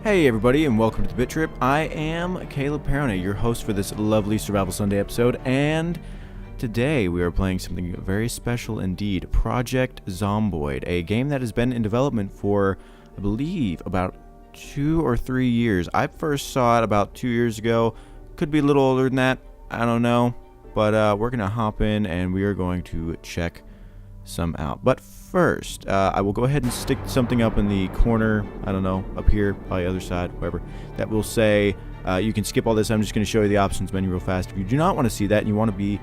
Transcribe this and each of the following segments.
Hey everybody, and welcome to the Bit Trip. I am Caleb Perone, your host for this lovely Survival Sunday episode, and today we are playing something very special indeed, Project Zomboid, a game that has been in development for, I believe, about 2 or 3 years. I first saw it about 2 years ago, could be a little older than that, I don't know, but we're going to hop in and we are going to check some out. But first, I will go ahead and stick something up in the corner, I don't know, up here, probably other side, wherever, that will say you can skip all this. I'm just going to show you the options menu real fast. If you do not want to see that and you want to be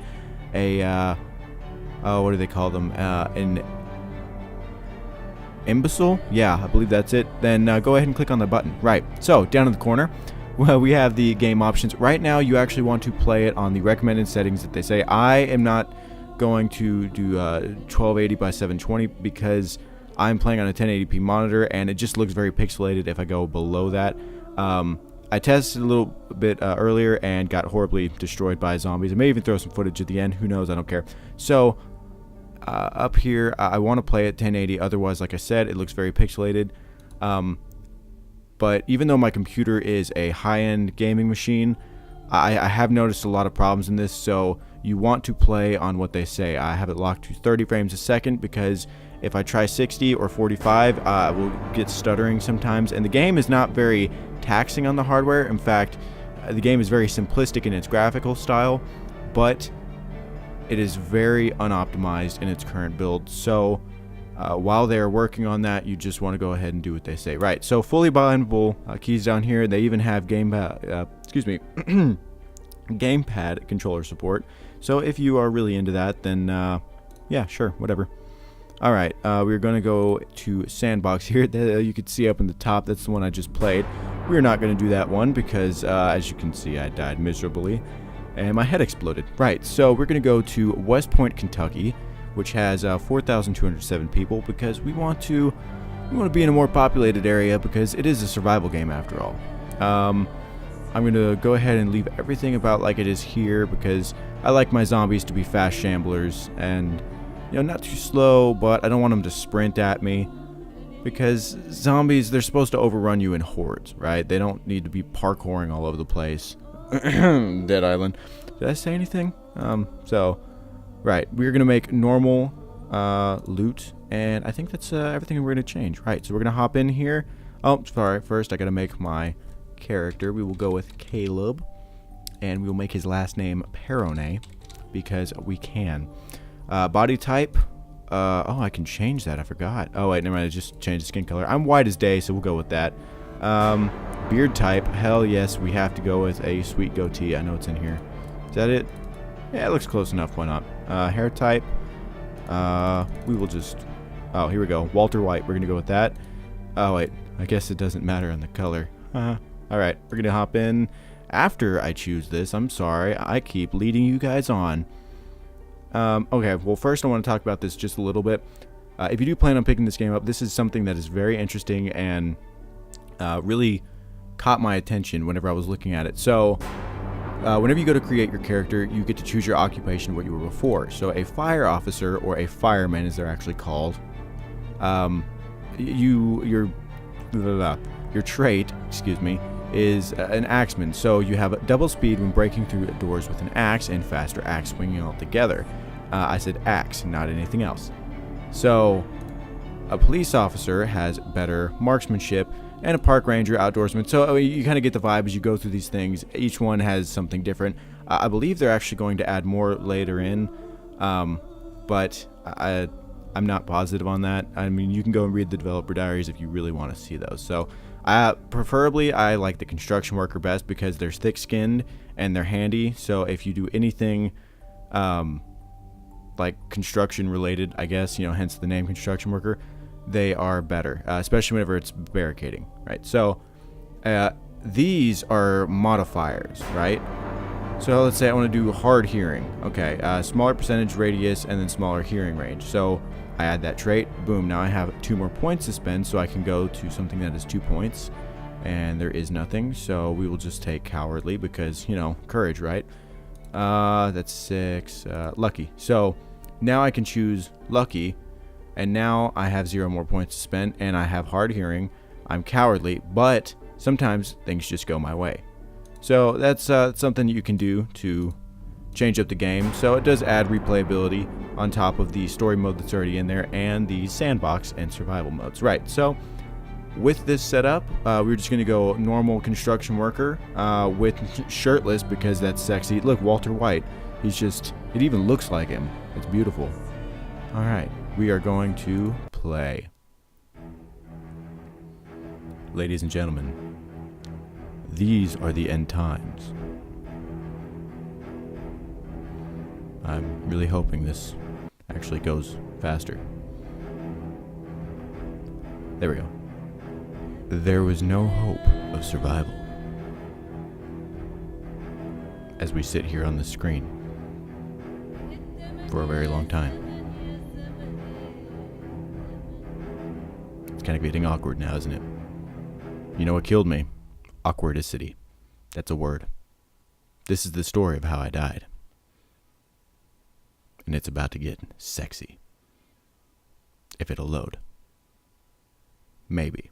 a, what do they call them, an imbecile? Yeah, I believe that's it. Then go ahead and click on the button. Right, so down in the corner, well, we have the game options. Right now, you actually want to play it on the recommended settings that they say. I am not going to do 1280 by 720 because I'm playing on a 1080p monitor and it just looks very pixelated if I go below that. I tested a little bit earlier and got horribly destroyed by zombies. I may even throw some footage at the end, who knows, I don't care. So up here I want to play at 1080, otherwise, like I said, it looks very pixelated. But even though my computer is a high-end gaming machine, I have noticed a lot of problems in this, so you want to play on what they say. I have it locked to 30 frames a second because if I try 60 or 45, I will get stuttering sometimes. And the game is not very taxing on the hardware. In fact, the game is very simplistic in its graphical style, but it is very unoptimized in its current build. So while they're working on that, you just want to go ahead and do what they say. Right, so fully bindable keys down here. They even have gamepad controller support. So if you are really into that, then yeah, sure, whatever. Alright, we're going to go to Sandbox here. You can see up in the top, that's the one I just played. We're not going to do that one because, as you can see, I died miserably and my head exploded. Right, so we're going to go to West Point, Kentucky, which has 4,207 people because we want to be in a more populated area because it is a survival game after all. I'm going to go ahead and leave everything about like it is here because I like my zombies to be fast shamblers and, you know, not too slow, but I don't want them to sprint at me because zombies, they're supposed to overrun you in hordes, right? They don't need to be parkouring all over the place. Dead Island. Did I say anything? Right, we're going to make normal loot, and I think that's everything we're going to change. Right, so we're going to hop in here. Oh, sorry, first I got to make my character. We will go with Caleb, and we will make his last name Perone because we can. Body type, oh, I can change that, I forgot. Oh wait, never mind, I just changed the skin color. I'm white as day, so we'll go with that. Beard type, hell yes, we have to go with a sweet goatee. I know it's in here. Is that it? Yeah, it looks close enough, why not? Hair type, we will just, oh, here we go, Walter White, we're gonna go with that. Oh wait, I guess it doesn't matter on the color. Alright, we're gonna hop in after I choose this. I'm sorry, I keep leading you guys on. Okay, well first I want to talk about this just a little bit. If you do plan on picking this game up, this is something that is very interesting and really caught my attention whenever I was looking at it. So, whenever you go to create your character, you get to choose your occupation, what you were before. So a fire officer, or a fireman as they're actually called, your trait, excuse me, is an axeman. So you have double speed when breaking through doors with an axe and faster axe swinging altogether. I said axe, not anything else. So a police officer has better marksmanship, and a park ranger outdoorsman. So you kind of get the vibe as you go through these things. Each one has something different. I believe they're actually going to add more later in, but I'm not positive on that. I mean, you can go and read the developer diaries if you really want to see those. So preferably I like the construction worker best because they're thick-skinned and they're handy. So if you do anything like construction related, I guess, you know, hence the name construction worker, they are better, especially whenever it's barricading, right? So these are modifiers, right? So let's say I want to do hard hearing. Okay, smaller percentage radius and then smaller hearing range. So I add that trait, boom, now I have 2 more points to spend, so I can go to something that is 2 points, and there is nothing, so we will just take cowardly because, you know, courage, right? That's 6, lucky. So now I can choose lucky, and now I have 0 more points to spend, and I have hard hearing. I'm cowardly, but sometimes things just go my way. So that's something you can do to change up the game. So it does add replayability on top of the story mode that's already in there and the sandbox and survival modes. Right, so with this setup, we're just going to go normal construction worker with shirtless because that's sexy. Look, Walter White. He's just, it even looks like him. It's beautiful. Alright, we are going to play. Ladies and gentlemen, these are the end times. I'm really hoping this actually goes faster. There we go. There was no hope of survival. As we sit here on the screen for a very long time. It's kind of getting awkward now, isn't it? You know what killed me? Awkwardicity. That's a word. This is the story of how I died. And it's about to get sexy. If it'll load. Maybe.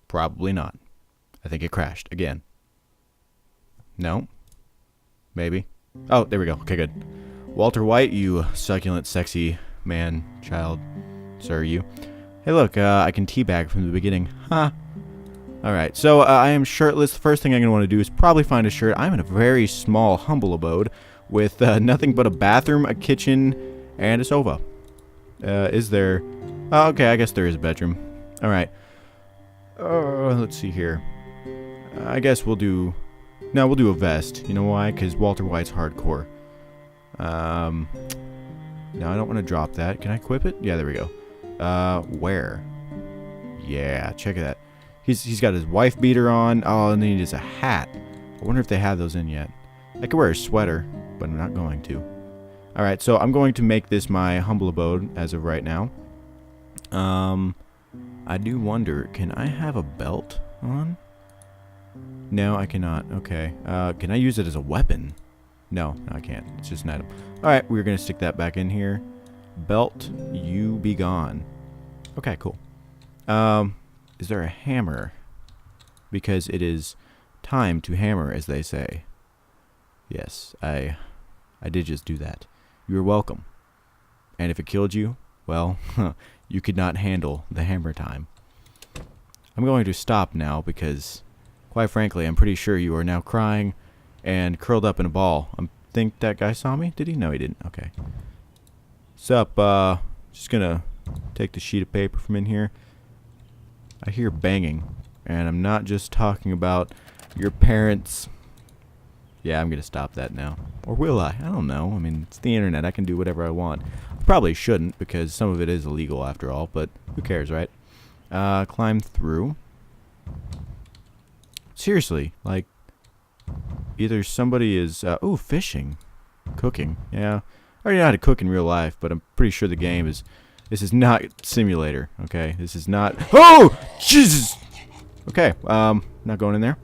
Probably not. I think it crashed again. No? Maybe? Oh, there we go. Okay, good. Walter White, you succulent, sexy man, child, sir, you. Hey, look, I can teabag from the beginning. Ha! Alright, so I am shirtless. The first thing I'm going to want to do is probably find a shirt. I'm in a very small, humble abode with nothing but a bathroom, a kitchen, and a sofa. Is there... Oh, okay, I guess there is a bedroom. Alright. Let's see here. I guess we'll do... No, we'll do a vest. You know why? Because Walter White's hardcore. No, I don't want to drop that. Can I equip it? Yeah, there we go. Where? Yeah, check that. He's got his wife beater on. Oh, and then he has a hat. I wonder if they have those in yet. I could wear a sweater, but I'm not going to. Alright, so I'm going to make this my humble abode as of right now. I do wonder, can I have a belt on? No, I cannot. Okay. Can I use it as a weapon? No, I can't. It's just an item. Alright, we're going to stick that back in here. Belt, you be gone. Okay, cool. Is there a hammer? Because it is time to hammer, as they say. Yes, I did just do that. You're welcome. And if it killed you, well, you could not handle the hammer time. I'm going to stop now because, quite frankly, I'm pretty sure you are now crying and curled up in a ball. I think that guy saw me? Did he? No, he didn't. Okay. Sup, just gonna take the sheet of paper from in here. I hear banging, and I'm not just talking about your parents. Yeah, I'm gonna stop that now. Or will I? I don't know. I mean, it's the internet. I can do whatever I want. I probably shouldn't, because some of it is illegal after all, but who cares, right? Climb through. Seriously, like, either somebody is, ooh, fishing. Cooking, yeah. I already know how to cook in real life, but I'm pretty sure the game is, this is not simulator, okay? This is not, oh! Jesus! Okay, not going in there.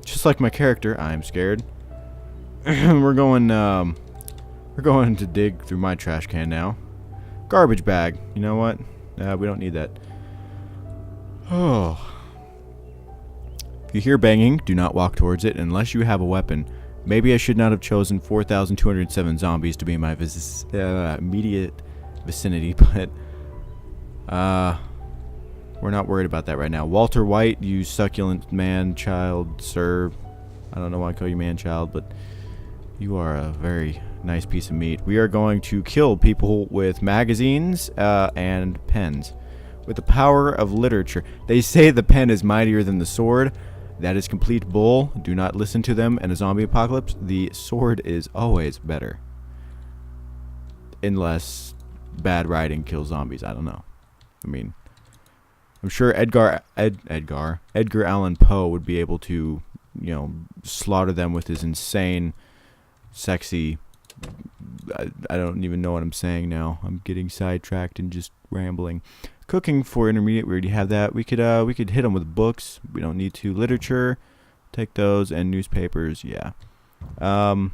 Just like my character, I'm scared. We're going to dig through my trash can now. Garbage bag, you know what? We don't need that. Oh. If you hear banging, do not walk towards it unless you have a weapon. Maybe I should not have chosen 4,207 zombies to be in my immediate vicinity, but we're not worried about that right now. Walter White, you succulent man, child, sir. I don't know why I call you man, child, but you are a very nice piece of meat. We are going to kill people with magazines and pens. With the power of literature. They say the pen is mightier than the sword. That is complete bull. Do not listen to them in a zombie apocalypse. The sword is always better. Unless bad writing kills zombies. I don't know. I mean, I'm sure Edgar Allan Poe would be able to, you know, slaughter them with his insane, sexy... I don't even know what I'm saying now. I'm getting sidetracked and just rambling. Cooking for intermediate, we already have that. We could hit them with books. We don't need to. Literature, take those, and newspapers. Yeah. I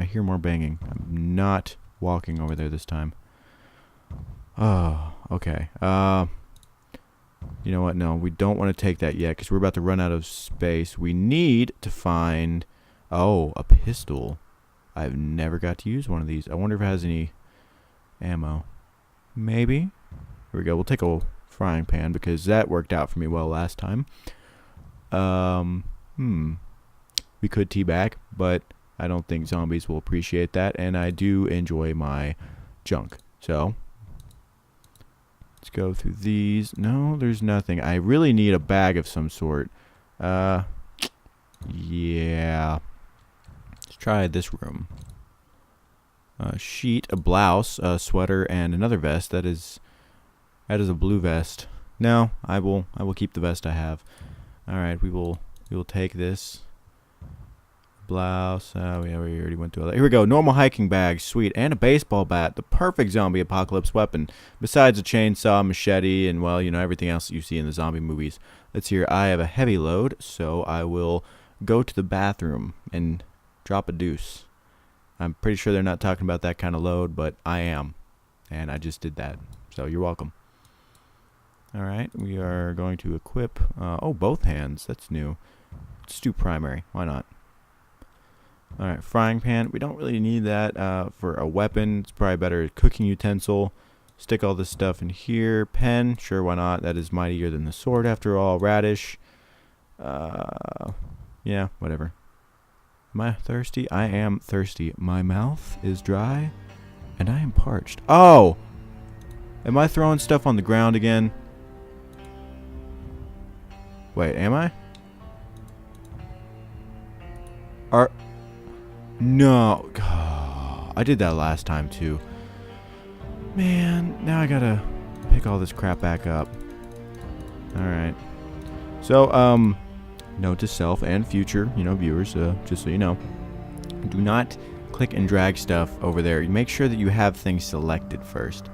hear more banging. I'm not walking over there this time. Oh, okay. You know what? No, we don't want to take that yet because we're about to run out of space. We need to find... Oh, a pistol. I've never got to use one of these. I wonder if it has any ammo. Maybe. Here we go. We'll take a frying pan because that worked out for me well last time. We could teabag, but I don't think zombies will appreciate that, and I do enjoy my junk. So, let's go through these. No, there's nothing. I really need a bag of some sort. Yeah. Let's try this room. A sheet, a blouse, a sweater, and another vest. That is a blue vest. No, I will keep the vest I have. All right, we will take this blouse. Oh yeah, we already went through all that. Here we go. Normal hiking bag, sweet, and a baseball bat. The perfect zombie apocalypse weapon. Besides a chainsaw, machete, and well, you know, everything else that you see in the zombie movies. Let's hear. I have a heavy load, so I will go to the bathroom and drop a deuce. I'm pretty sure they're not talking about that kind of load, but I am. And I just did that. So you're welcome. Alright, we are going to equip... oh, both hands. That's new. Let's do primary. Why not? Alright, frying pan. We don't really need that for a weapon. It's probably better a cooking utensil. Stick all this stuff in here. Pen. Sure, why not? That is mightier than the sword after all. Radish. Yeah, whatever. Am I thirsty? I am thirsty. My mouth is dry, and I am parched. Oh! Am I throwing stuff on the ground again? Wait, am I? No. I did that last time, too. Man, now I gotta pick all this crap back up. Alright. So, note to self and future, viewers, just so you know, do not click and drag stuff over there. Make sure that you have things selected first.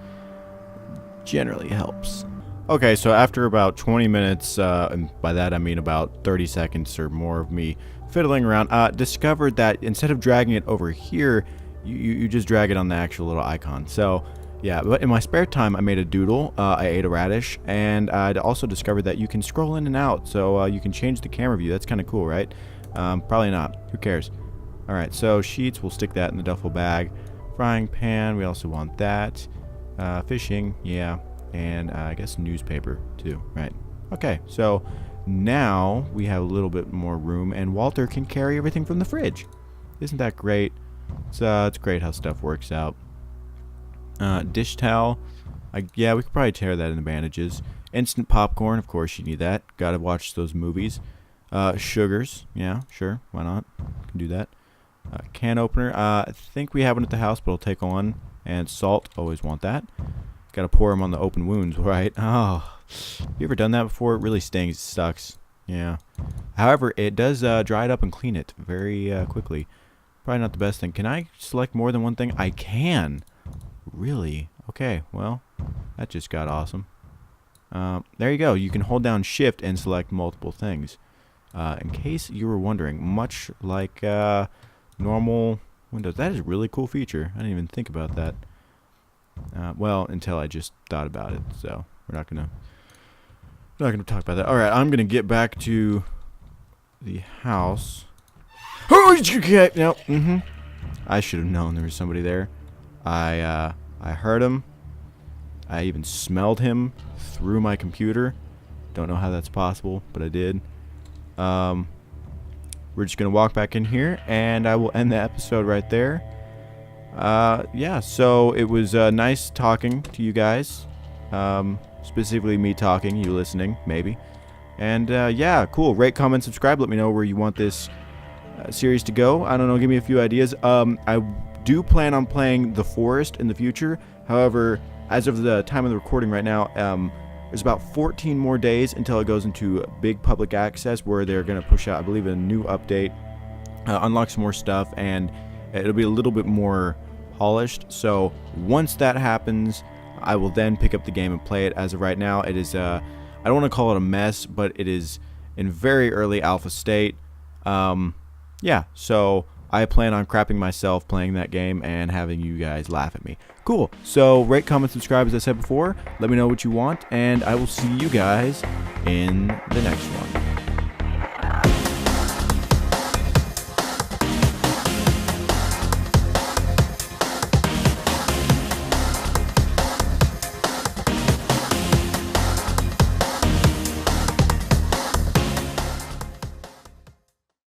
Generally helps. Okay, so after about 20 minutes, and by that I mean about 30 seconds or more of me fiddling around, discovered that instead of dragging it over here, you just drag it on the actual little icon. So, yeah, but in my spare time, I made a doodle, I ate a radish, and I also discovered that you can scroll in and out, so you can change the camera view. That's kind of cool, right? Probably not. Who cares? Alright, so sheets, we'll stick that in the duffel bag. Frying pan, we also want that. Fishing, yeah. And I guess newspaper, too, right? Okay, so now we have a little bit more room, and Walter can carry everything from the fridge. Isn't that great? It's great how stuff works out. Dish towel. Yeah, we could probably tear that into bandages. Instant popcorn, of course you need that. Gotta watch those movies. Sugars. Yeah, sure. Why not? Can do that. Can opener. I think we have one at the house, but I'll take on. And salt. Always want that. Gotta pour them on the open wounds, right? Oh. You ever done that before? It really stings. It sucks. Yeah. However, it does dry it up and clean it very quickly. Probably not the best thing. Can I select more than one thing? I can. Really? Okay, well, that just got awesome. There you go. You can hold down shift and select multiple things. In case you were wondering, much like normal Windows. That is a really cool feature. I didn't even think about that. Well, until I just thought about it. So we're not gonna talk about that. All right, I'm gonna get back to the house. Oh, no. I should have known there was somebody there. I heard him. I even smelled him through my computer. Don't know how that's possible, but I did. We're just gonna walk back in here, and I will end the episode right there. Yeah, so it was nice talking to you guys. Specifically me talking, you listening, maybe. And yeah, cool. Rate, comment, subscribe. Let me know where you want this series to go. I don't know, give me a few ideas. I do plan on playing The Forest in the future. However, as of the time of the recording right now, there's about 14 more days until it goes into big public access, where they're going to push out, I believe, a new update, unlock some more stuff, and it'll be a little bit more polished. So once that happens, I will then pick up the game and play it. As of right now, it is, I don't want to call it a mess, but it is in very early alpha state. Yeah, so I plan on crapping myself playing that game and having you guys laugh at me. Cool. So rate, comment, subscribe as I said before. Let me know what you want, and I will see you guys in the next one.